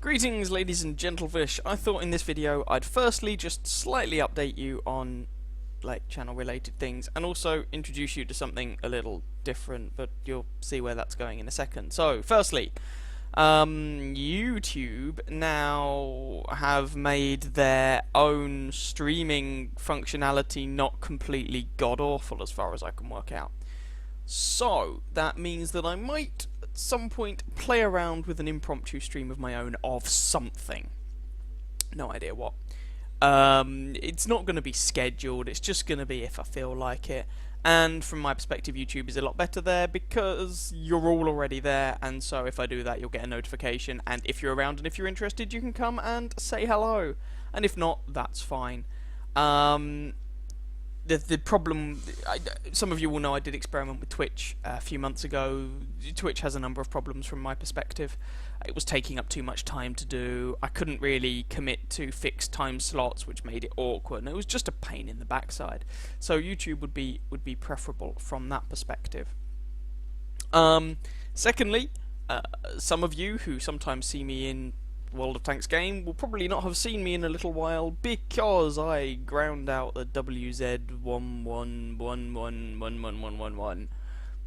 Greetings ladies and gentlefish. I thought in this video I'd firstly just slightly update you on like channel related things and also introduce you to something a little different, but you'll see where that's going in a second. So firstly, YouTube now have made their own streaming functionality not completely god-awful as far as I can work out. So that means that I might at some point play around with an impromptu stream of my own of something. No idea what. It's not going to be scheduled, it's just going to be if I feel like it. And from my perspective, YouTube is a lot better there because you're all already there, and so if I do that, you'll get a notification, and if you're around and if you're interested, you can come and say hello. And if not, that's fine. The problem, some of you will know I did experiment with Twitch a few months ago. Twitch has a number of problems from my perspective. It was taking up too much time to do. I couldn't really commit to fixed time slots, which made it awkward, and it was just a pain in the backside. So YouTube would be preferable from that perspective. Secondly, some of you who sometimes see me in World of Tanks game will probably not have seen me in a little while because I ground out the WZ11111111.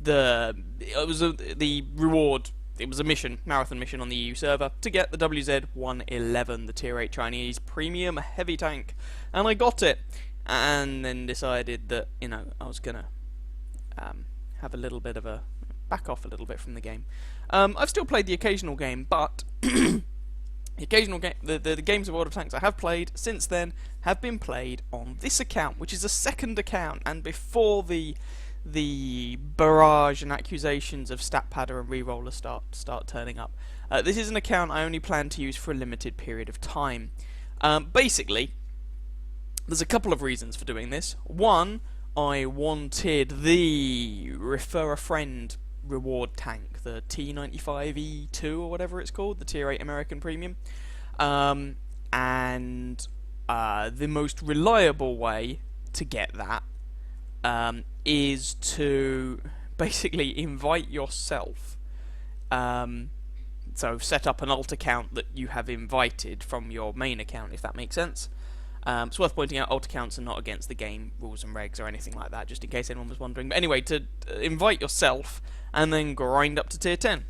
It was the reward. It was a mission, marathon mission on the EU server to get the WZ111, the Tier 8 Chinese premium heavy tank, and I got it. And then decided that I was gonna have a little bit of a back off a little bit from the game. I've still played the occasional game, but the games of World of Tanks I have played since then have been played on this account, which is a second account, and before the barrage and accusations of stat padder and reroller start turning up. This is an account I only plan to use for a limited period of time. Basically, there's a couple of reasons for doing this. One, I wanted the refer a friend reward tank, the T95E2 or whatever it's called, the Tier 8 American Premium, and the most reliable way to get that is to basically invite yourself. So set up an alt account that you have invited from your main account, if that makes sense. It's worth pointing out alt accounts are not against the game rules and regs or anything like that, just in case anyone was wondering. But anyway, to invite yourself and then grind up to tier 10.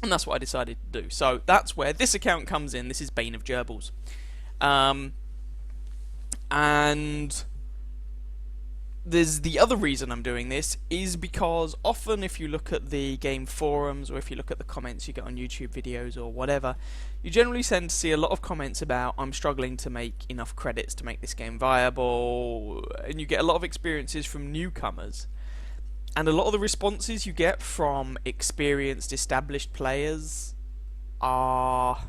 And that's what I decided to do. So that's where this account comes in. This is Bane of Gerbils. And there's the other reason I'm doing this is because often if you look at the game forums or if you look at the comments you get on YouTube videos or whatever, you generally tend to see a lot of comments about I'm struggling to make enough credits to make this game viable, and you get a lot of experiences from newcomers. And a lot of the responses you get from experienced, established players are,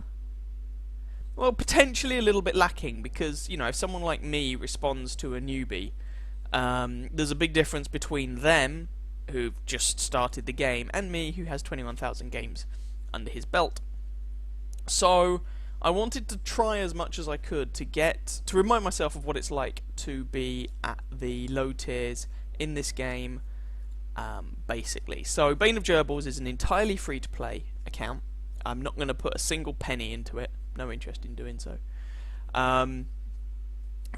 well, potentially a little bit lacking, because, if someone like me responds to a newbie, there's a big difference between them, who've just started the game, and me, who has 21,000 games under his belt. So I wanted to try as much as I could to remind myself of what it's like to be at the low tiers in this game, basically. So Bane of Gerbils is an entirely free-to-play account. I'm not going to put a single penny into it. No interest in doing so.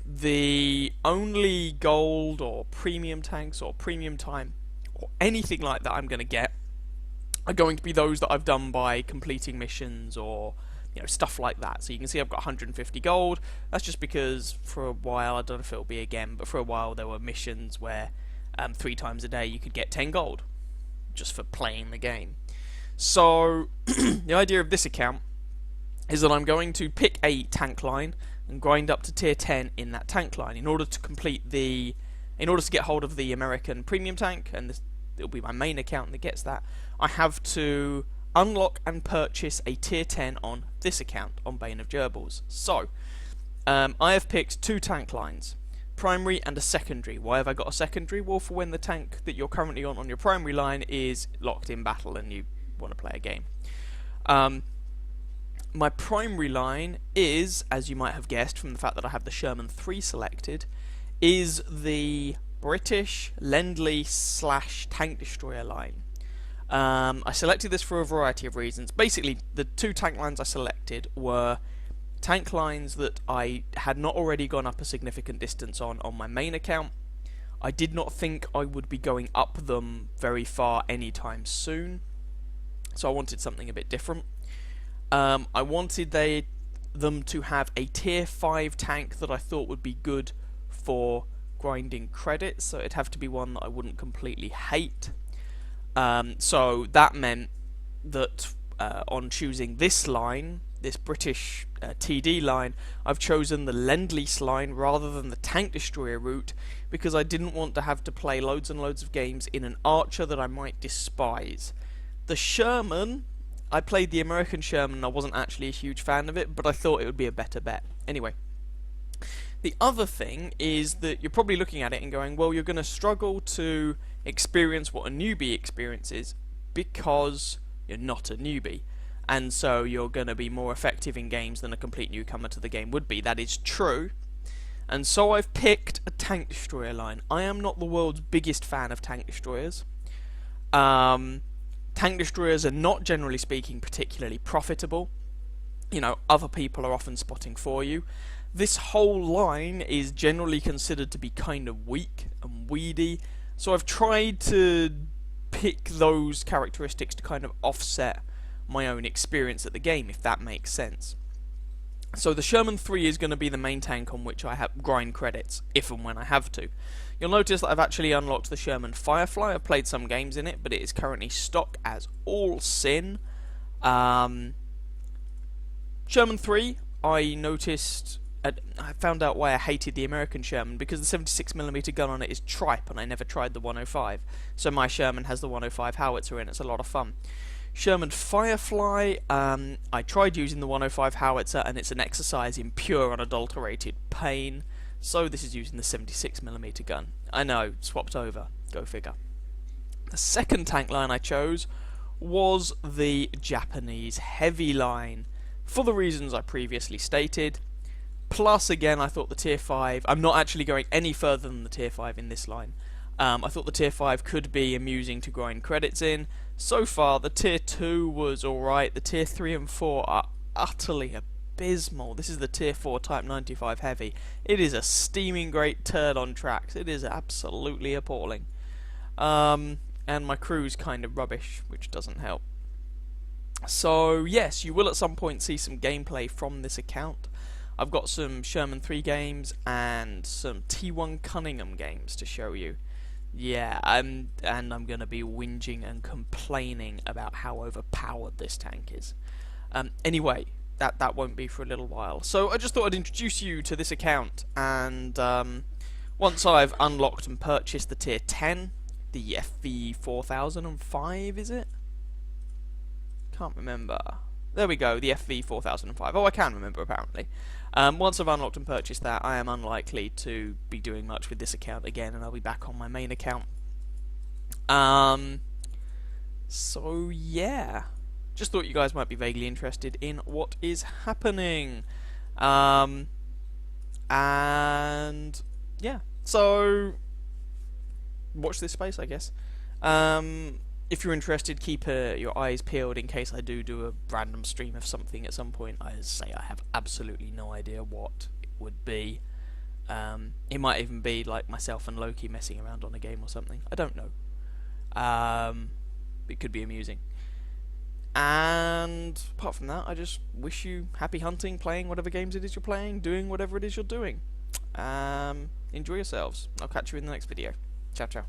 The only gold or premium tanks or premium time or anything like that I'm going to get are going to be those that I've done by completing missions or stuff like that. So you can see I've got 150 gold. That's just because for a while, I don't know if it'll be again, but for a while there were missions where 3 times a day you could get 10 gold just for playing the game. So the idea of this account is that I'm going to pick a tank line and grind up to tier 10 in that tank line in order to get hold of the American premium tank, and it'll be my main account that gets that. I have to unlock and purchase a tier 10 on this account on Bane of Gerbils. So I have picked 2 tank lines, primary and a secondary. Why have I got a secondary? Well, for when the tank that you're currently on your primary line is locked in battle and you want to play a game. My primary line is, as you might have guessed from the fact that I have the Sherman 3 selected, is the British Lend-Lease / tank destroyer line. I selected this for a variety of reasons. Basically, the two tank lines I selected were tank lines that I had not already gone up a significant distance on my main account. I did not think I would be going up them very far anytime soon, so I wanted something a bit different. I wanted them to have a tier 5 tank that I thought would be good for grinding credits, so it'd have to be one that I wouldn't completely hate. So that meant that on choosing this line, this British TD line, I've chosen the Lend-Lease line rather than the Tank Destroyer route, because I didn't want to have to play loads and loads of games in an Archer that I might despise. The Sherman, I played the American Sherman, I wasn't actually a huge fan of it, but I thought it would be a better bet. Anyway, the other thing is that you're probably looking at it and going, well, you're going to struggle to experience what a newbie experiences because you're not a newbie. And so you're going to be more effective in games than a complete newcomer to the game would be. That is true. And so I've picked a Tank Destroyer line. I am not the world's biggest fan of Tank Destroyers. Tank Destroyers are not, generally speaking, particularly profitable. You know, other people are often spotting for you. This whole line is generally considered to be kind of weak and weedy. So I've tried to pick those characteristics to kind of offset my own experience at the game, if that makes sense. So the Sherman 3 is going to be the main tank on which I have grind credits, if and when I have to. You'll notice that I've actually unlocked the Sherman Firefly. I've played some games in it, but it is currently stock as all sin. Sherman 3, I noticed... I found out why I hated the American Sherman, because the 76mm gun on it is tripe, and I never tried the 105. So my Sherman has the 105 howitzer in, it's a lot of fun. Sherman Firefly, I tried using the 105 howitzer, and it's an exercise in pure unadulterated pain. So this is using the 76mm gun. I know, swapped over. Go figure. The second tank line I chose was the Japanese heavy line, for the reasons I previously stated. Plus, again, I thought the tier 5... I'm not actually going any further than the tier 5 in this line. I thought the tier 5 could be amusing to grind credits in. So far, the tier 2 was alright. The tier 3 and 4 are utterly abysmal. This is the tier 4 Type 95 heavy. It is a steaming great turd on tracks. It is absolutely appalling. And my crew's kind of rubbish, which doesn't help. So, yes, you will at some point see some gameplay from this account. I've got some Sherman 3 games and some T1 Cunningham games to show you. Yeah, and I'm going to be whinging and complaining about how overpowered this tank is. Anyway, that won't be for a little while. So I just thought I'd introduce you to this account, and once I've unlocked and purchased the tier 10, the FV4005, is it? Can't remember. There we go, the FV4005. Oh, I can remember, apparently. Once I've unlocked and purchased that, I am unlikely to be doing much with this account again, and I'll be back on my main account. So, yeah. Just thought you guys might be vaguely interested in what is happening. And, yeah. So, watch this space, I guess. If you're interested, keep your eyes peeled in case I do a random stream of something at some point. I say I have absolutely no idea what it would be. It might even be like myself and Loki messing around on a game or something. I don't know. It could be amusing. And apart from that, I just wish you happy hunting, playing whatever games it is you're playing, doing whatever it is you're doing. Enjoy yourselves. I'll catch you in the next video. Ciao, ciao.